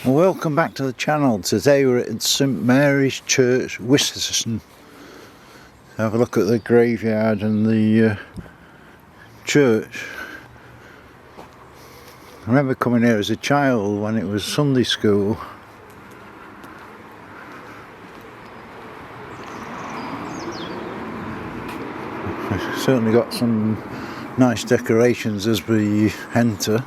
Well, welcome back to the channel. Today we're at St Mary's Church, Wistaston. Have a look at the graveyard and the church. I remember coming here as a child when it was Sunday school. We've certainly got some nice decorations as we enter.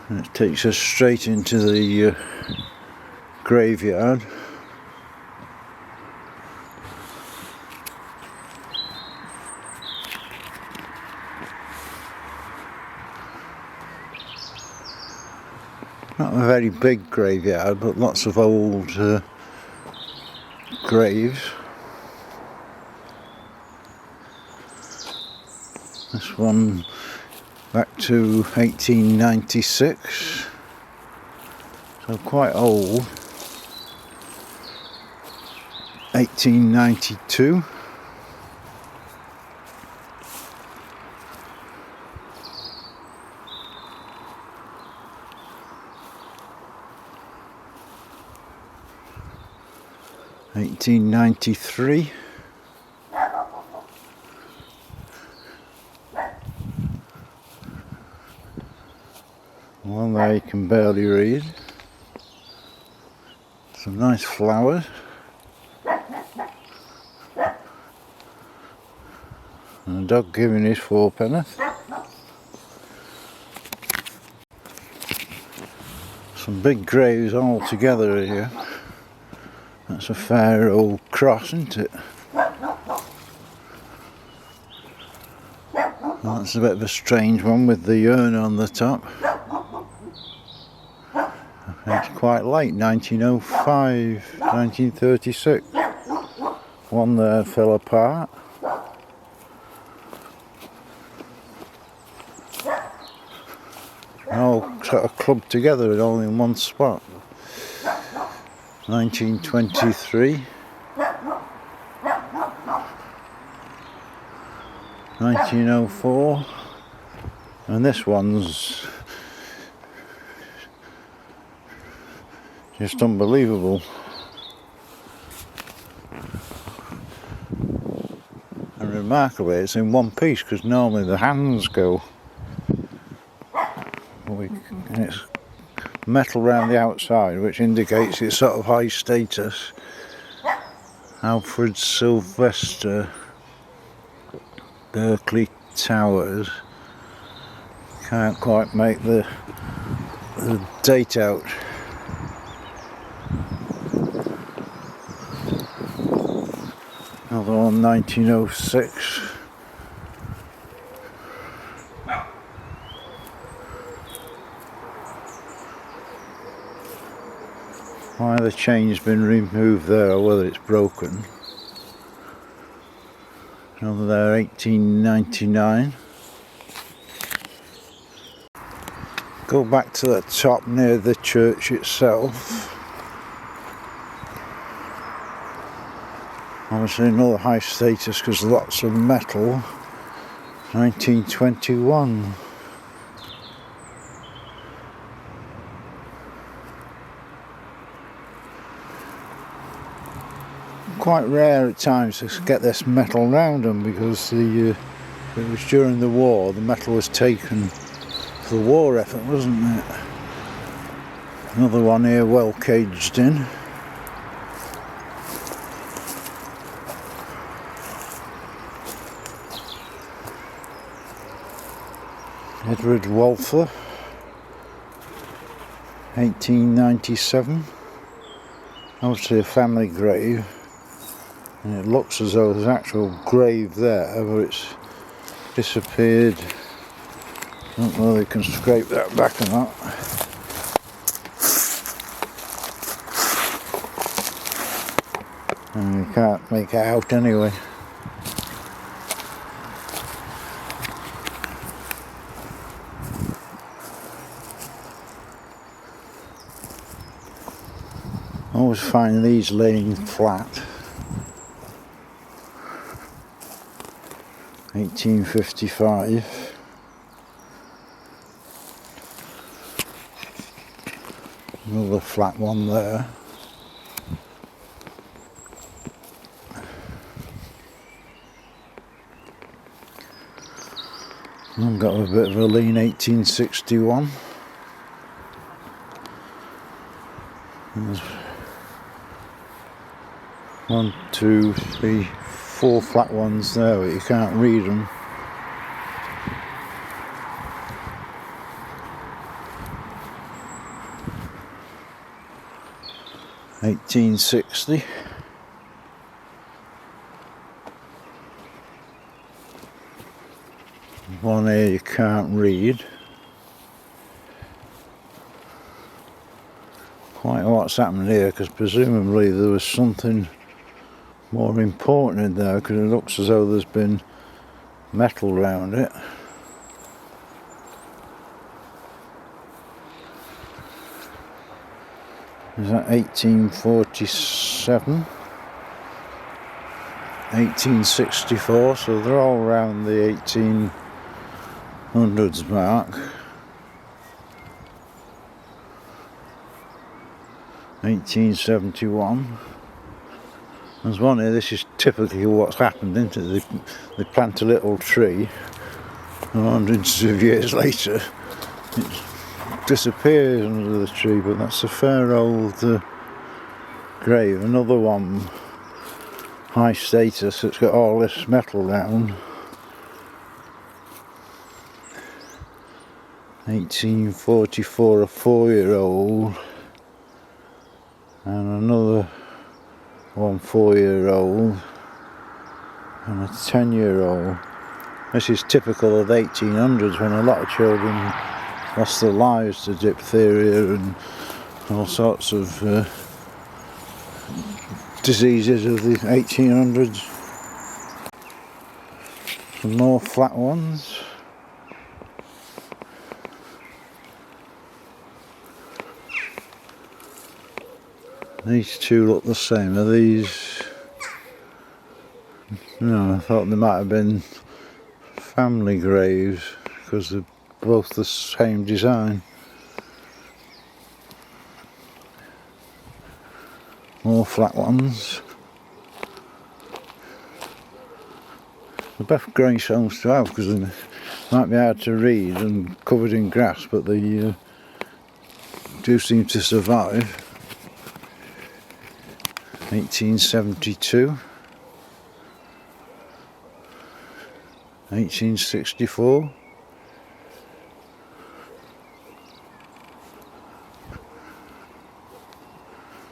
And it takes us straight into the graveyard. Not a very big graveyard, but lots of old graves. This one back to 1896, so quite old. 1892. (1893). One there you can barely read. Some nice flowers. And a dog giving his fourpenneth. Some big graves all together here. That's a fair old cross, isn't it? Well, that's a bit of a strange one with the urn on the top. It's quite late, 1905, 1936. One there fell apart. All sort of clubbed together all in one spot. 1923. 1904. And this one's just unbelievable. And remarkably, it's in one piece because normally the hands go. And it's metal around the outside, which indicates its sort of high status. Alfred Sylvester, Berkeley Towers. Can't quite make the date out. Another one, 1906. Why the chain's been removed there, or whether it's broken. Another there, 1899. Go back to the top near the church itself. Obviously another high status because lots of metal. 1921. Quite rare at times to get this metal round them because it was during the war. The metal was taken for the war effort, wasn't it? Another one here, well caged in. Edward Walther, 1897. Obviously a family grave. And it looks as though there's an actual grave there, but it's disappeared. I don't know whether they can scrape that back or not. And you can't make it out anyway. always find these laying flat. 1855. Another flat one there. I've got a bit of a lean 1861. And there's 1, 2, 3, 4 flat ones there, but you can't read them. $1860. One here you can't read. Quite what's happened here, because presumably there was something more important in there, because it looks as though there's been metal around it. Is that 1847? 1864, so they're all around the 1800s mark. 1871. There's one here. This is typically what's happened, isn't it? They plant a little tree, and hundreds of years later it disappears under the tree, but that's a fair old grave. Another one, high status, that's got all this metal down. 1844, a 4-year-old, and another one 4-year-old, and a 10-year-old. This is typical of the 1800s, when a lot of children lost their lives to diphtheria and all sorts of diseases of the 1800s. Some more flat ones. These two look the same. Are these? No, I thought they might have been family graves, because they're both the same design. More flat ones. The best gravestones to have, because they might be hard to read and covered in grass, but they do seem to survive. 1872. 1864.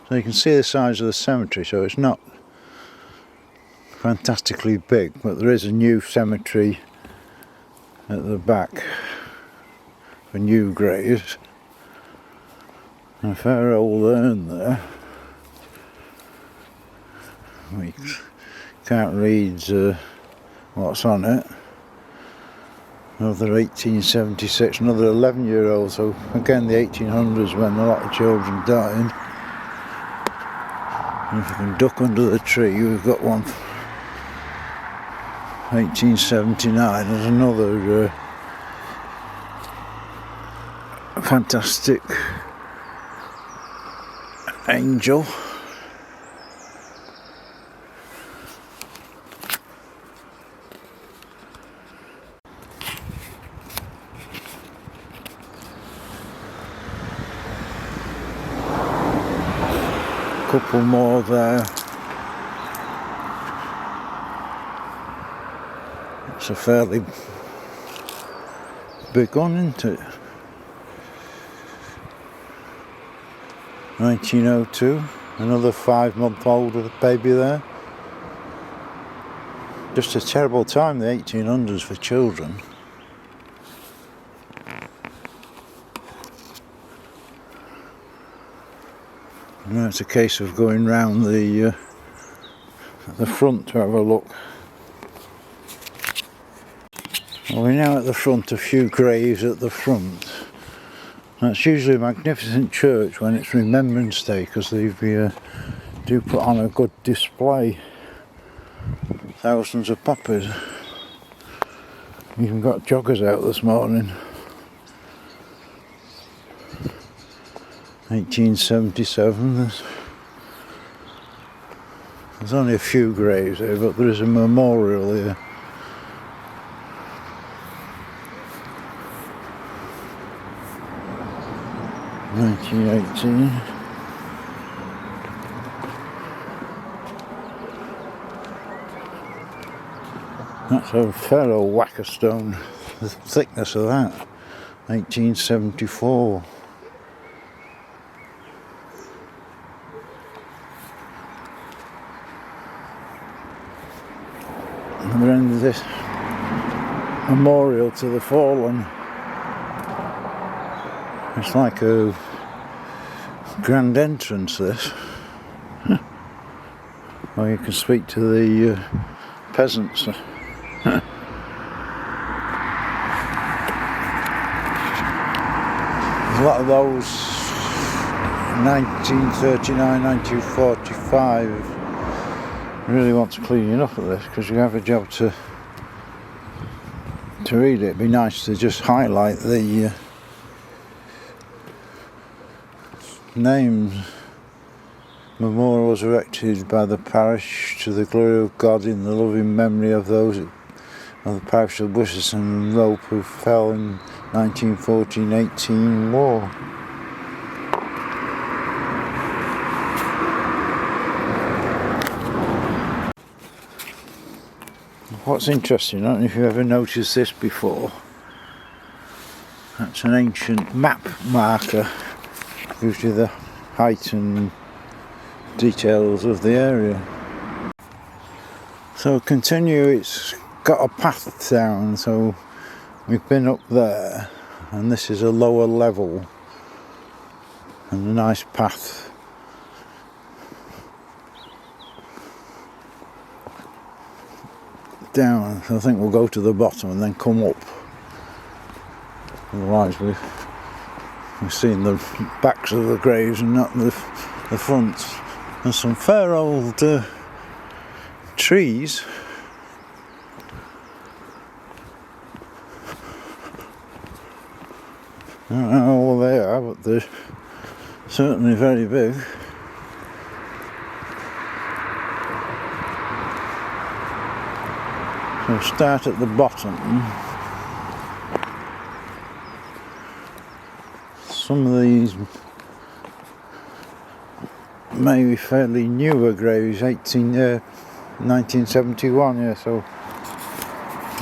So you can see the size of the cemetery, so it's not fantastically big, but there is a new cemetery at the back for new graves. And a fair old urn there. We can't read what's on it. Another 1876, another 11-year-old, so again the 1800s, when a lot of children died. And if you can duck under the tree, we've got one 1879. There's another fantastic angel. Couple more there. It's a fairly big one, isn't it? 1902, another 5-month-old baby there. Just a terrible time, the 1800s, for children. Now it's a case of going round the front to have a look. Well, we're now at the front, a few graves at the front. That's usually a magnificent church when it's Remembrance Day, because they do put on a good display. Thousands of poppers. Even got joggers out this morning. 1877. There's only a few graves here, but there is a memorial here. (1918). That's a fellow whacker stone. The thickness of that. 1874. And the end of this memorial to the fallen. It's like a grand entrance, this. Or you can speak to the peasants. A lot of those 1939, 1945 really want to clean up at this, because you have a job to read it. It'd be nice to just highlight the names. Memorial was erected by the parish to the glory of God in the loving memory of those of the parish of Wistaston and Rope who fell in 1914-18 war. What's interesting, I don't know if you've ever noticed this before, that's an ancient map marker. Gives you the height and details of the area. So continue, it's got a path down, so we've been up there and this is a lower level and a nice path down. So I think we'll go to the bottom and then come up, otherwise we've seen the backs of the graves and not the fronts. There's some fair old trees. I don't know how old they are, but they're certainly very big. So start at the bottom. Some of these may be fairly newer graves, 1971, yeah, so a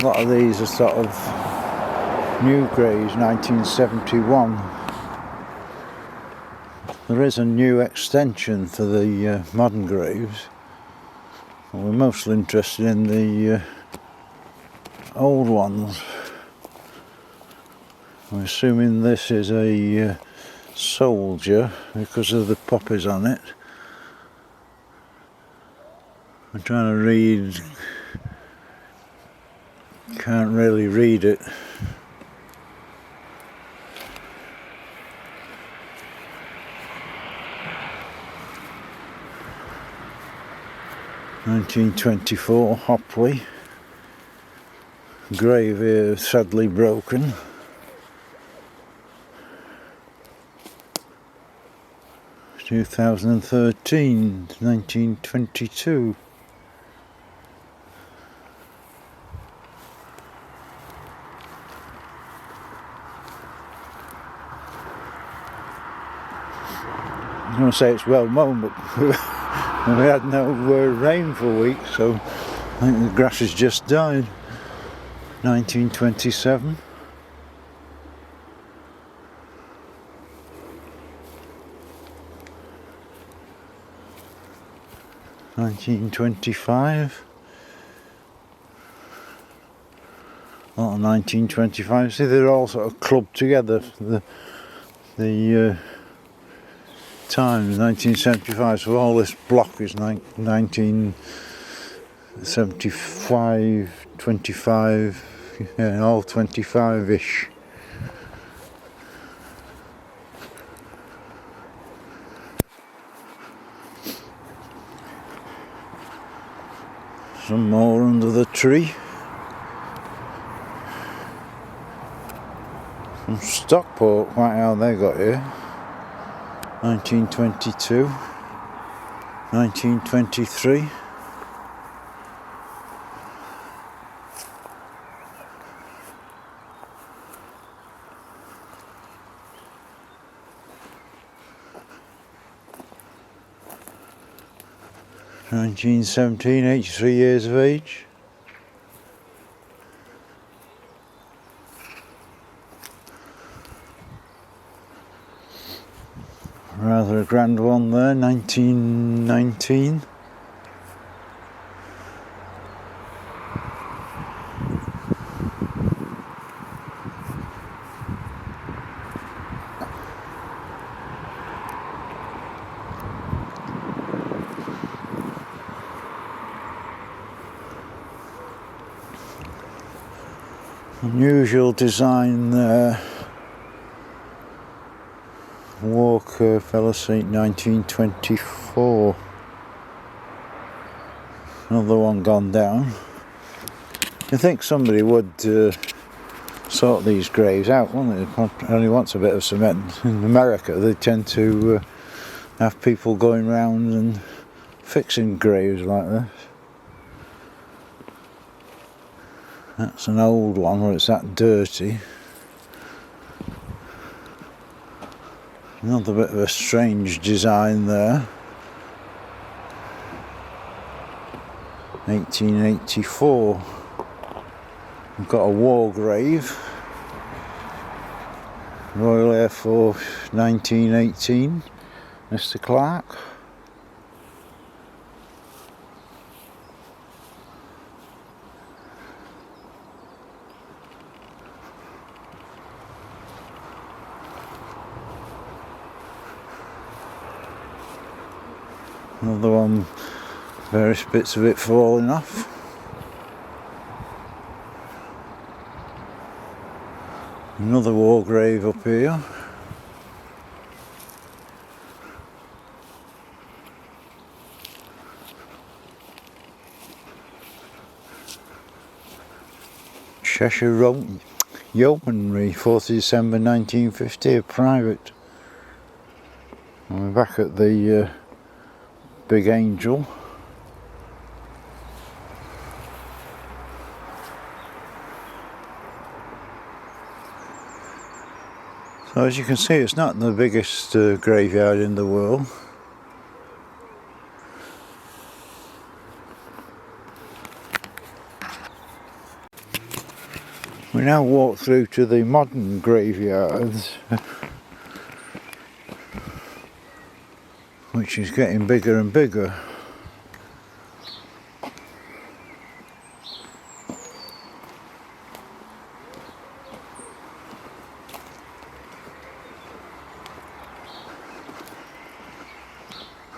lot of these are sort of new graves, 1971. There is a new extension to the modern graves. Well, we're mostly interested in the old ones. I'm assuming this is a soldier because of the poppies on it. I'm trying to read, can't really read it. (1924) Hopley. Grave here sadly broken. 2013, 1922. I'm going to say it's well mown, but we had no rain for weeks, so I think the grass has just died. 1927. (1925). A lot of 1925. See, they're all sort of clubbed together. The times 1975. So all this block is 1975, 25. Yeah, all 25-ish. Some more under the tree. From Stockport, quite how they got here. 1922, 1923. (1917), 83 years of age. Rather a grand one there, 1919. Unusual design there. Walker, Fellow Saint, 1924. Another one gone down. You think somebody would sort these graves out, wouldn't they? Only wants a bit of cement. In America, they tend to have people going round and fixing graves like this. That's an old one where it's that dirty. Another bit of a strange design there. 1884. We've got a war grave. Royal Air Force 1918. Mr. Clark. Another one, various bits of it falling off. Another war grave up here. Cheshire Yeomanry, 4th December 1950, a private. And we're back at the Big Angel. So as you can see, it's not the biggest graveyard in the world. We now walk through to the modern graveyards, which is getting bigger and bigger.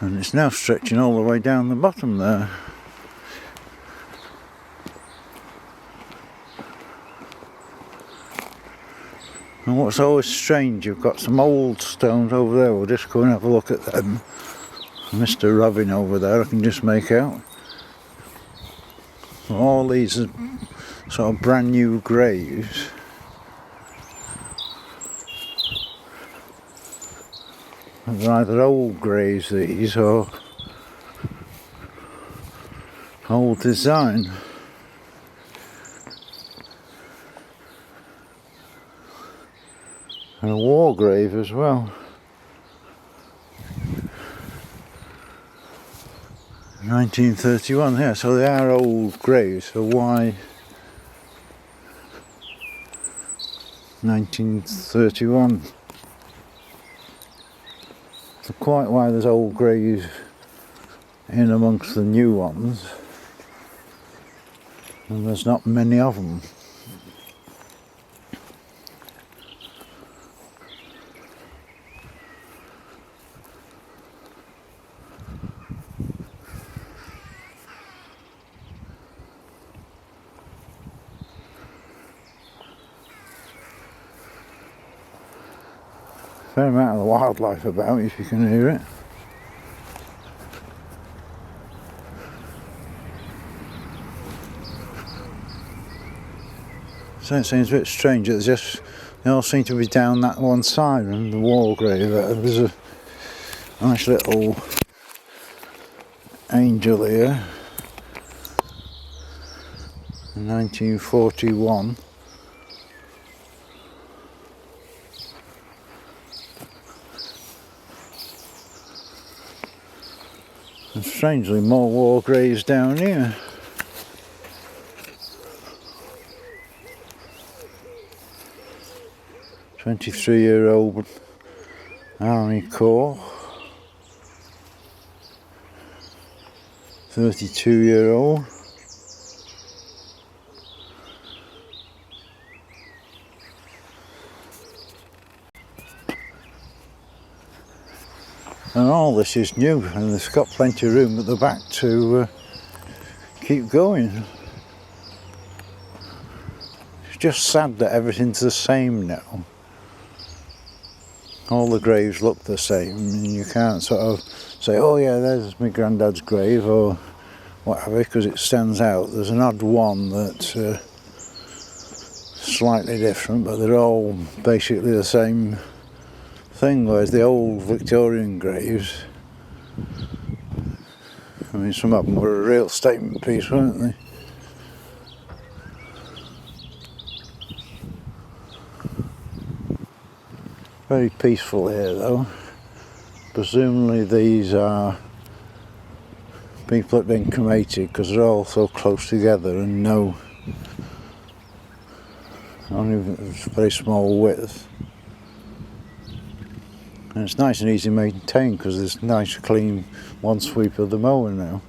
And it's now stretching all the way down the bottom there. And what's always strange, you've got some old stones over there. We'll just go and have a look at them. Mr. Robin over there, I can just make out. All these are sort of brand new graves. They're either old graves, these, or old design. And a war grave as well. 1931, yeah, so they are old graves, so why 1931? So quite why there's old graves in amongst the new ones, and there's not many of them. Fair amount of the wildlife about, if you can hear it. So it seems a bit strange. It's just they all seem to be down that one side, and the war grave there. There's a nice little angel here in 1941. And strangely more war graves down here. "23-year-old Army Corps, 32-year-old, and all this is new, and they've got plenty of room at the back to keep going. It's just sad that everything's the same now. All the graves look the same, and you can't sort of say, oh yeah, there's my granddad's grave or whatever, because it stands out. There's an odd one that's slightly different, but they're all basically the same thing, whereas the old Victorian graves, I mean, some of them were a real statement piece, weren't they? Very peaceful here though. Presumably these are people that have been cremated, because they're all so close together and only a very small width. And it's nice and easy maintained, because there's nice clean one sweep of the mower now.